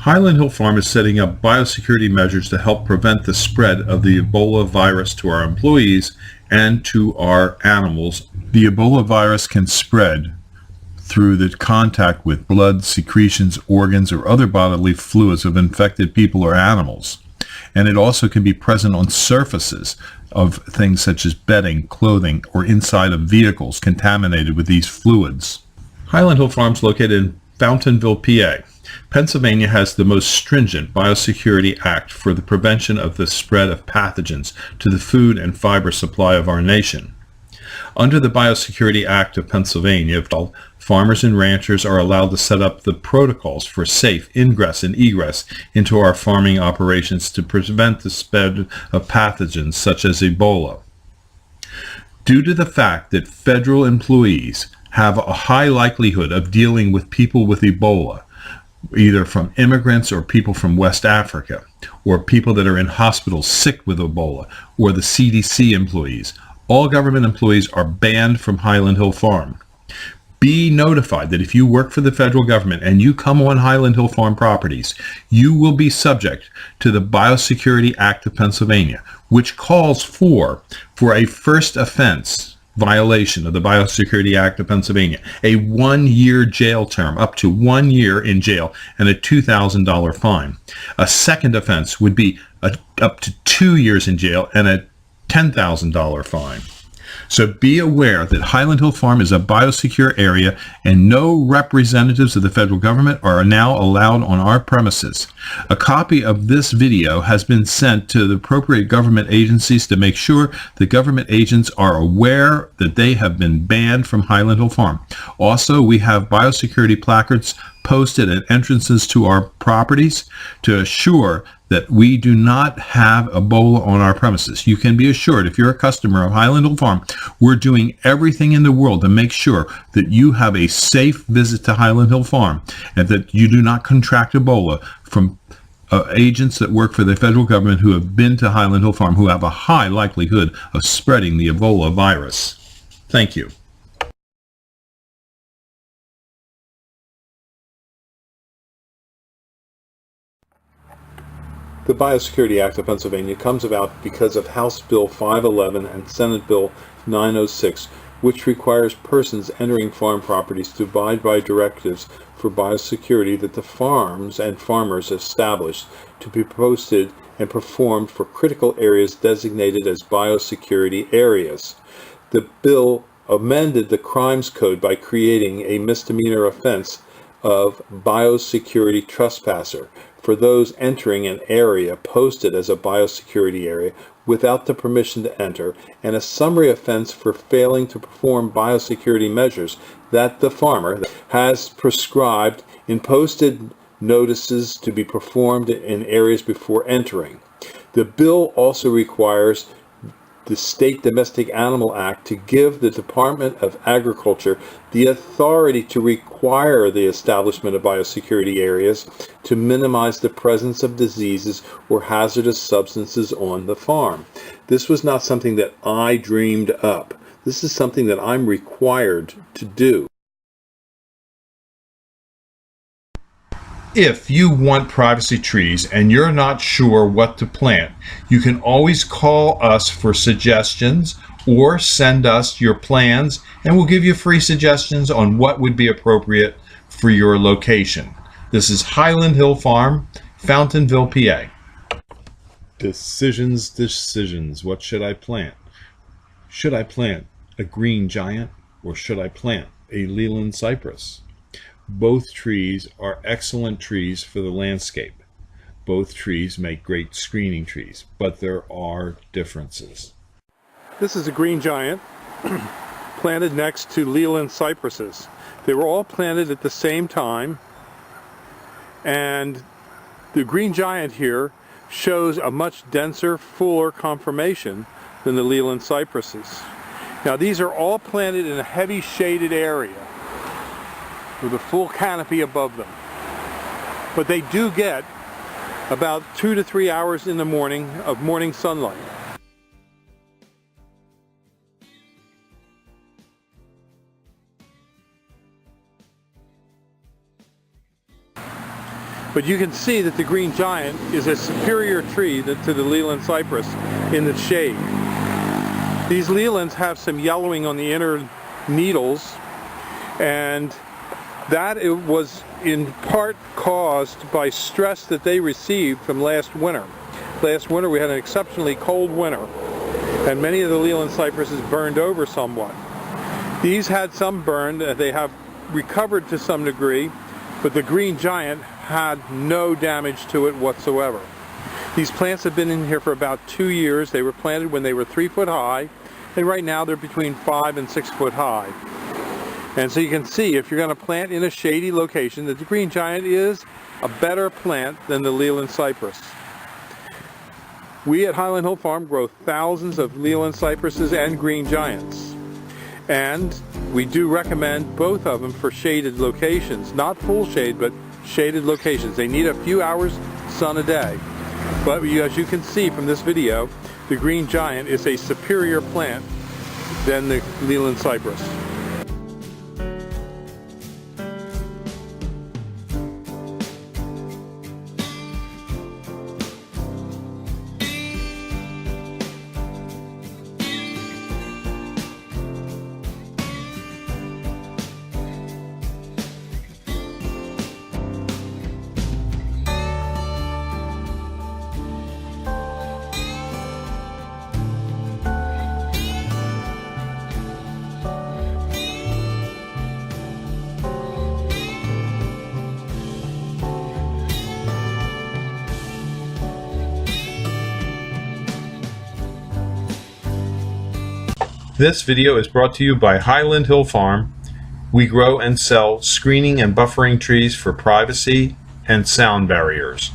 Highland Hill Farm is setting up biosecurity measures to help prevent the spread of the Ebola virus to our employees and to our animals. The Ebola virus can spread through the contact with blood, secretions, organs, or other bodily fluids of infected people or animals. And it also can be present on surfaces of things such as bedding, clothing, or inside of vehicles contaminated with these fluids. Highland Hill Farm is located in Fountainville, PA. Pennsylvania has the most stringent Biosecurity Act for the prevention of the spread of pathogens to the food and fiber supply of our nation. Under the Biosecurity Act of Pennsylvania, farmers and ranchers are allowed to set up the protocols for safe ingress and egress into our farming operations to prevent the spread of pathogens such as Ebola. Due to the fact that federal employees have a high likelihood of dealing with people with Ebola, either from immigrants or people from West Africa, or people that are in hospitals sick with Ebola, or the CDC employees, all government employees are banned from Highland Hill Farm. Be notified that if you work for the federal government and you come on Highland Hill Farm properties, you will be subject to the Biosecurity Act of Pennsylvania, which calls for a first offense violation of the Biosecurity Act of Pennsylvania, a 1-year jail term, up to 1 year in jail, and a $2,000 fine. A second offense would be up to 2 years in jail and a $10,000 fine. So be aware that Highland Hill Farm is a biosecure area and no representatives of the federal government are now allowed on our premises. A copy of this video has been sent to the appropriate government agencies to make sure the government agents are aware that they have been banned from Highland Hill Farm. Also, we have biosecurity placards posted at entrances to our properties to assure that we do not have Ebola on our premises. You can be assured, if you're a customer of Highland Hill Farm, we're doing everything in the world to make sure that you have a safe visit to Highland Hill Farm and that you do not contract Ebola from agents that work for the federal government who have been to Highland Hill Farm, who have a high likelihood of spreading the Ebola virus. Thank you. The Biosecurity Act of Pennsylvania comes about because of House Bill 511 and Senate Bill 906, which requires persons entering farm properties to abide by directives for biosecurity that the farms and farmers establish to be posted and performed for critical areas designated as biosecurity areas. The bill amended the Crimes Code by creating a misdemeanor offense of biosecurity trespasser for those entering an area posted as a biosecurity area without the permission to enter, and a summary offense for failing to perform biosecurity measures that the farmer has prescribed in posted notices to be performed in areas before entering. The bill also requires the State Domestic Animal Act to give the Department of Agriculture the authority to require the establishment of biosecurity areas to minimize the presence of diseases or hazardous substances on the farm. This was not something that I dreamed up. This is something that I'm required to do. If you want privacy trees and you're not sure what to plant, you can always call us for suggestions or send us your plans and we'll give you free suggestions on what would be appropriate for your location. This is Highland Hill Farm, Fountainville, PA. Decisions. What should I plant? Should I plant a green giant or should I plant a Leland cypress? Both trees are excellent trees for the landscape. Both trees make great screening trees, but there are differences. This is a green giant planted next to Leland cypresses. They were all planted at the same time, and the green giant here shows a much denser, fuller conformation than the Leland cypresses. Now these are all planted in a heavy shaded area with a full canopy above them. But they do get about 2 to 3 hours in the morning of morning sunlight. But you can see that the green giant is a superior tree to the Leland cypress in the shade. These Lelands have some yellowing on the inner needles, and that it was in part caused by stress that they received from last winter. Last winter we had an exceptionally cold winter, and many of the Leland cypresses burned over somewhat. These had some burned, they have recovered to some degree, but the green giant had no damage to it whatsoever. These plants have been in here for about 2 years. They were planted when they were 3 foot high, and right now they're between 5 and 6 foot high. And so you can see, if you're going to plant in a shady location, that the green giant is a better plant than the Leland cypress. We at Highland Hill Farm grow thousands of Leland cypresses and green giants. And we do recommend both of them for shaded locations. Not full shade, but shaded locations. They need a few hours sun a day. But as you can see from this video, the green giant is a superior plant than the Leland cypress. This video is brought to you by Highland Hill Farm. We grow and sell screening and buffering trees for privacy and sound barriers.